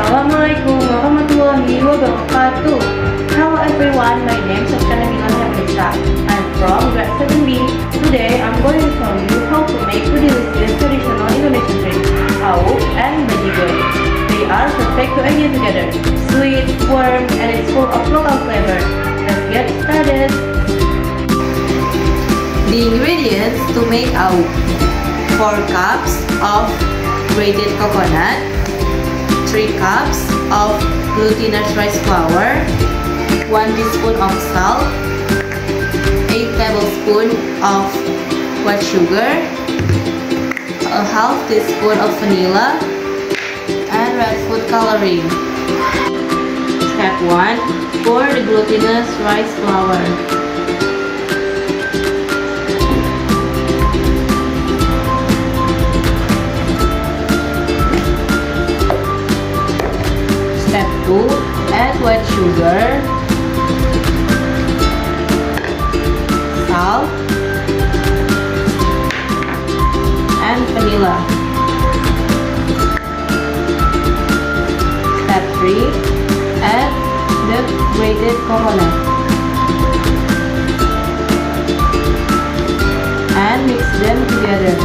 Assalamualaikum warahmatullahi wabarakatuh. Hello everyone, my name is Kanamila Hamisa. I'm from grade 7B. Today I'm going to show you how to make two delicious traditional Indonesian drinks, awuk and bajigur. They are perfect to eat together, sweet, warm, and it's full of local flavor. Let's get started. The ingredients to make awuk: 4 cups of grated coconut, 3 cups of glutinous rice flour, 1 teaspoon of salt, 8 tablespoons of white sugar, a half teaspoon of vanilla, and red food coloring. Step 1. Pour the glutinous rice flour. Step 2. Add white sugar, salt, and vanilla. Step 3. Add the grated coconut and mix them together.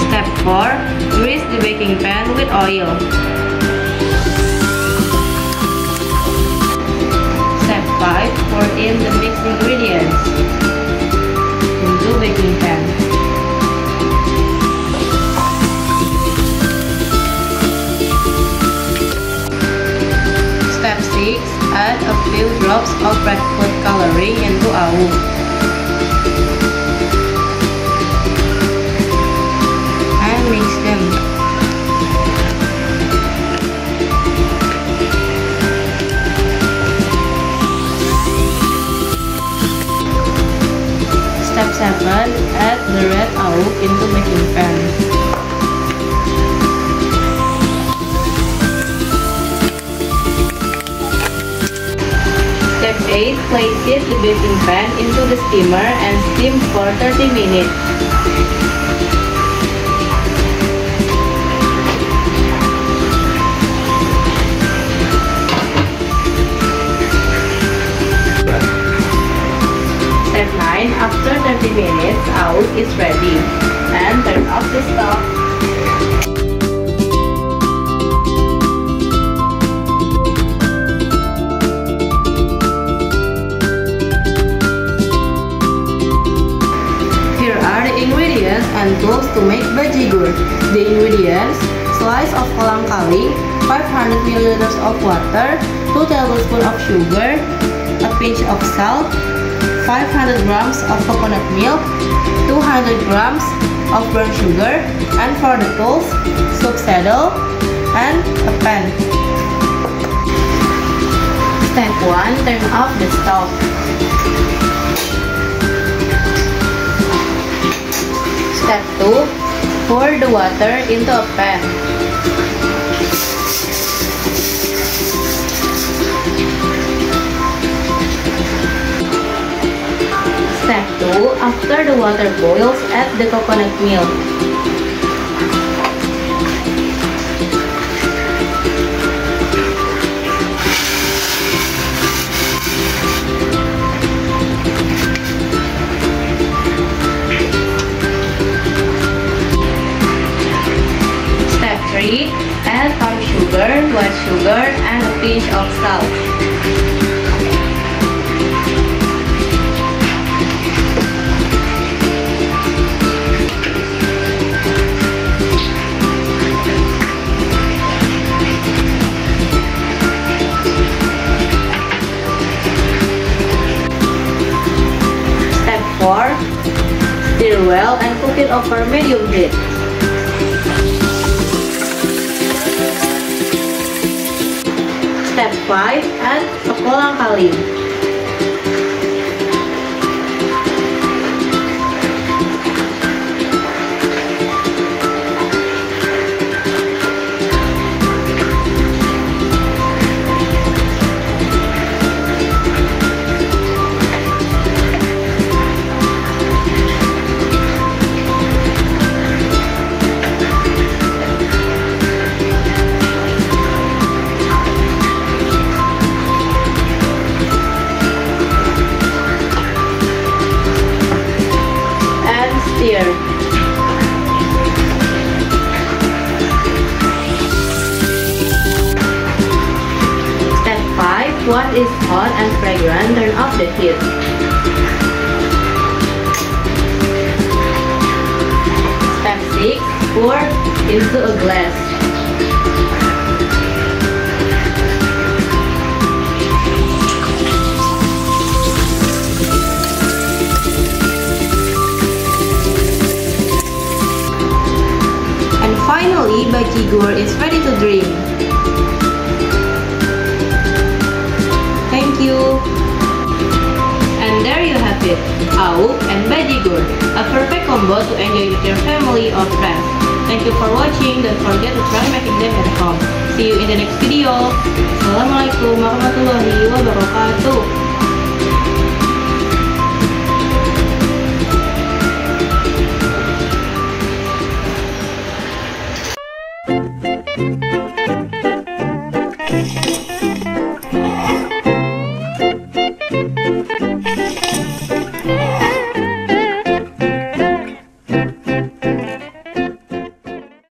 Step 4. Grease the baking pan with oil. Step 5. Pour in the mixed ingredients into baking pan. Step 6. Add a few drops of red food coloring into awuk. And mix them. Step 7. Add the red awuk into baking pan. Step 8. Place the baking pan into the steamer and steam for 30 minutes. Step 9. After 30 minutes, awuk is ready. And turn off the stove. Here are the ingredients and tools to make bajigur. The ingredients: slice of kolang kaling, 500 ml of water, 2 tablespoons of sugar, a pinch of salt, 500 grams of coconut milk, 200 grams of brown sugar, and for the tools, soup saddle, and a pan. Step 1. Turn off the stove. Step 2. Pour the water into a pan. Step 2. After the water boils, add the coconut milk. Step 3. Add palm sugar, white sugar, and a pinch of salt. well and cook it over medium heat. Step 5. Add kolang kaling. Stir. Step 5. Once it's hot and fragrant, turn off the heat. Step 6. Pour into a glass. Finally, bajigur is ready to drink. Thank you. And there you have it, awuk and bajigur, a perfect combo to enjoy with your family or friends. Thank you for watching. Don't forget to try making them at home. See you in the next video. Assalamualaikum warahmatullahi wabarakatuh.